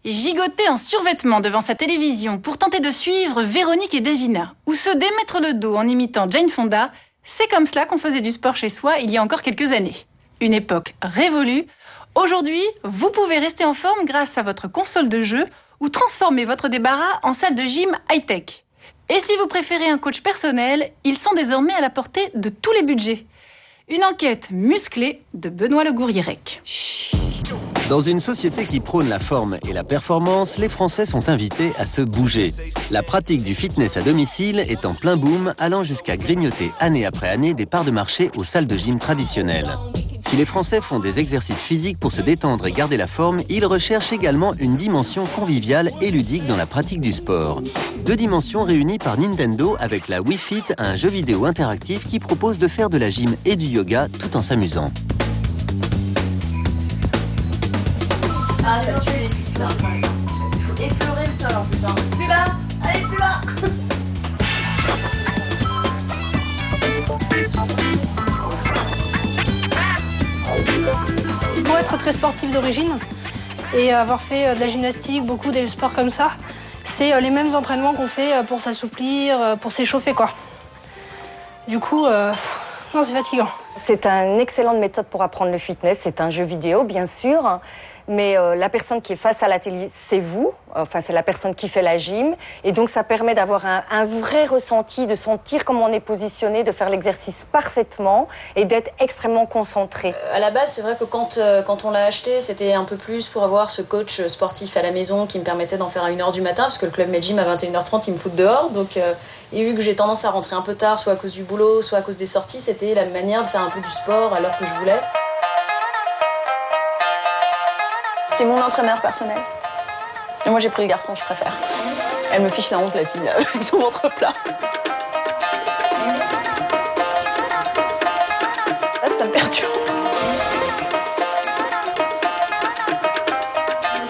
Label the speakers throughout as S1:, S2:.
S1: Gigoter en survêtement devant sa télévision pour tenter de suivre Véronique et Davina, ou se démettre le dos en imitant Jane Fonda, c'est comme cela qu'on faisait du sport chez soi il y a encore quelques années. Une époque révolue. Aujourd'hui, vous pouvez rester en forme grâce à votre console de jeu ou transformer votre débarras en salle de gym high-tech. Et si vous préférez un coach personnel, ils sont désormais à la portée de tous les budgets. Une enquête musclée de Benoît Le Gourriérec.
S2: Dans une société qui prône la forme et la performance, les Français sont invités à se bouger. La pratique du fitness à domicile est en plein boom, allant jusqu'à grignoter année après année des parts de marché aux salles de gym traditionnelles. Si les Français font des exercices physiques pour se détendre et garder la forme, ils recherchent également une dimension conviviale et ludique dans la pratique du sport. Deux dimensions réunies par Nintendo avec la Wii Fit, un jeu vidéo interactif qui propose de faire de la gym et du yoga tout en s'amusant.
S3: Ah, ça tue les cuisses, ça. Il faut effleurer le sol en plus. Hein. Plus bas, allez, plus bas.
S4: Pour être très sportif d'origine et avoir fait de la gymnastique, beaucoup des sports comme ça, c'est les mêmes entraînements qu'on fait pour s'assouplir, pour s'échauffer, quoi. Du coup, non, c'est fatigant.
S5: C'est une excellente méthode pour apprendre le fitness. C'est un jeu vidéo, bien sûr. Mais la personne qui est face à la télé, c'est vous. Enfin, c'est la personne qui fait la gym. Et donc, ça permet d'avoir un vrai ressenti, de sentir comment on est positionné, de faire l'exercice parfaitement et d'être extrêmement concentré.
S3: À la base, c'est vrai que quand on l'a acheté, c'était un peu plus pour avoir ce coach sportif à la maison qui me permettait d'en faire à 1h du matin, parce que le Club Med Gym, à 21h30, il me fout dehors. Donc, et vu que j'ai tendance à rentrer un peu tard, soit à cause du boulot, soit à cause des sorties, c'était la manière de faire un peu du sport à l'heure que je voulais. C'est mon entraîneur personnel. Et moi, j'ai pris le garçon, je préfère. Elle me fiche la honte, la fille, là, avec son ventre plat. Là, ça me perturbe.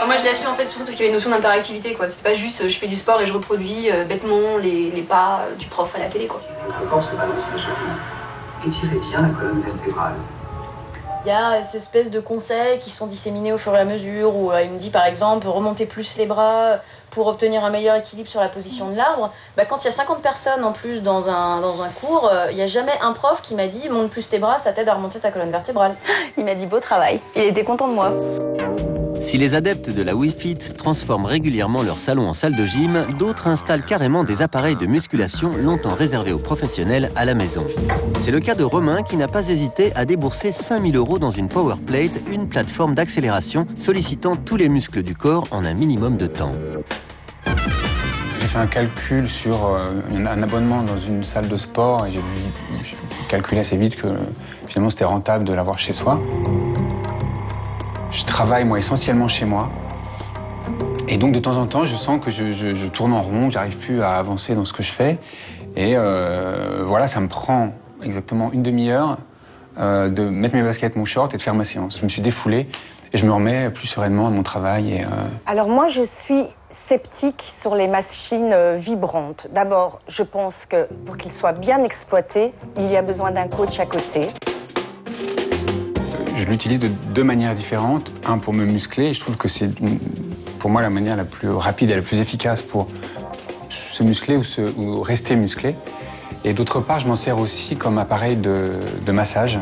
S6: Moi, je l'ai acheté en fait surtout parce qu'il y avait une notion d'interactivité, quoi. C'était pas juste je fais du sport et je reproduis bêtement les pas du prof à la télé, quoi.
S7: Votre corps se balance légèrement. Étirez bien la colonne vertébrale.
S3: Il y a ces espèces de conseils qui sont disséminés au fur et à mesure, où il me dit par exemple remonter plus les bras pour obtenir un meilleur équilibre sur la position de l'arbre. Bah, quand il y a 50 personnes en plus dans un cours, il n'y a jamais un prof qui m'a dit monte plus tes bras, ça t'aide à remonter ta colonne vertébrale. Il m'a dit beau travail, il était content de moi.
S2: Si les adeptes de la Wii Fit transforment régulièrement leur salon en salle de gym, d'autres installent carrément des appareils de musculation longtemps réservés aux professionnels à la maison. C'est le cas de Romain qui n'a pas hésité à débourser 5 000 € dans une Powerplate, une plateforme d'accélération sollicitant tous les muscles du corps en un minimum de temps.
S8: J'ai fait un calcul sur un abonnement dans une salle de sport et j'ai calculé assez vite que finalement c'était rentable de l'avoir chez soi. Je travaille, moi, essentiellement chez moi. Et donc, de temps en temps, je sens que je tourne en rond, j'arrive plus à avancer dans ce que je fais. Et voilà, ça me prend exactement une demi-heure de mettre mes baskets, mon short et de faire ma séance. Je me suis défoulé et je me remets plus sereinement à mon travail.
S5: Alors moi, je suis sceptique sur les machines vibrantes. D'abord, je pense que pour qu'ils soient bien exploités, il y a besoin d'un coach à côté.
S8: Je l'utilise de deux manières différentes. Un, pour me muscler. Et je trouve que c'est, pour moi, la manière la plus rapide et la plus efficace pour se muscler ou rester musclé. Et d'autre part, je m'en sers aussi comme appareil de massage.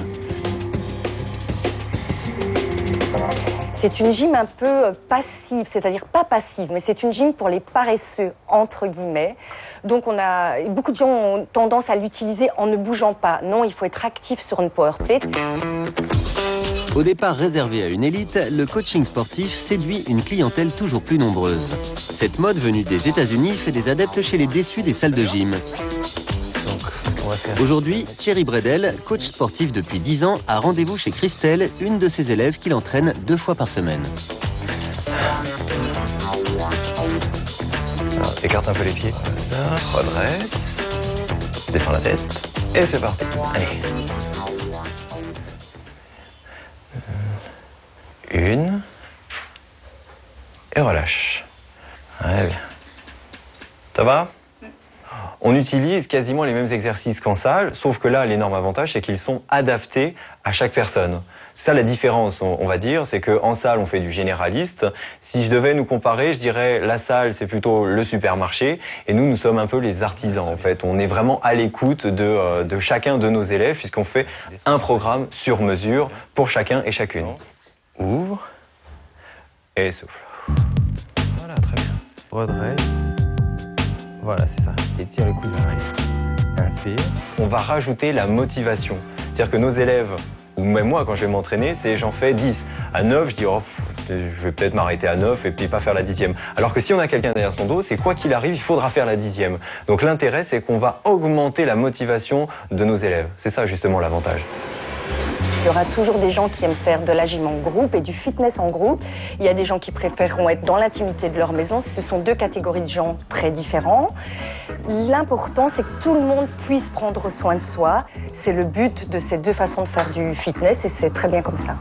S5: C'est une gym un peu passive, c'est-à-dire pas passive, mais c'est une gym pour les paresseux, entre guillemets. Donc beaucoup de gens ont tendance à l'utiliser en ne bougeant pas. Non, il faut être actif sur une Powerplate.
S2: Au départ réservé à une élite, le coaching sportif séduit une clientèle toujours plus nombreuse. Cette mode venue des États-Unis fait des adeptes chez les déçus des salles de gym. Aujourd'hui, Thierry Bredel, coach sportif depuis 10 ans, a rendez-vous chez Christelle, une de ses élèves qui l'entraîne 2 fois par semaine.
S9: Alors, écarte un peu les pieds. Redresse. Descends la tête. Et c'est parti. Allez. Une. Et relâche. Très bien. Ça va ? On utilise quasiment les mêmes exercices qu'en salle, sauf que là, l'énorme avantage, c'est qu'ils sont adaptés à chaque personne. C'est ça la différence, on va dire, c'est qu'en salle, on fait du généraliste. Si je devais nous comparer, je dirais la salle, c'est plutôt le supermarché, et nous sommes un peu les artisans, en fait. On est vraiment à l'écoute de chacun de nos élèves, puisqu'on fait un programme sur mesure pour chacun et chacune. Ouvre et souffle. Voilà, très bien. Redresse. Voilà, c'est ça. Étire le coude vers l'arrière. Inspire. On va rajouter la motivation. C'est-à-dire que nos élèves, ou même moi quand je vais m'entraîner, c'est j'en fais 10. À 9, je dis oh, je vais peut-être m'arrêter à 9 et puis pas faire la 10e. Alors que si on a quelqu'un derrière son dos, c'est quoi qu'il arrive, il faudra faire la 10e. Donc l'intérêt, c'est qu'on va augmenter la motivation de nos élèves. C'est ça justement l'avantage.
S5: Il y aura toujours des gens qui aiment faire de la gym en groupe et du fitness en groupe. Il y a des gens qui préféreront être dans l'intimité de leur maison. Ce sont deux catégories de gens très différents. L'important, c'est que tout le monde puisse prendre soin de soi. C'est le but de ces deux façons de faire du fitness et c'est très bien comme ça.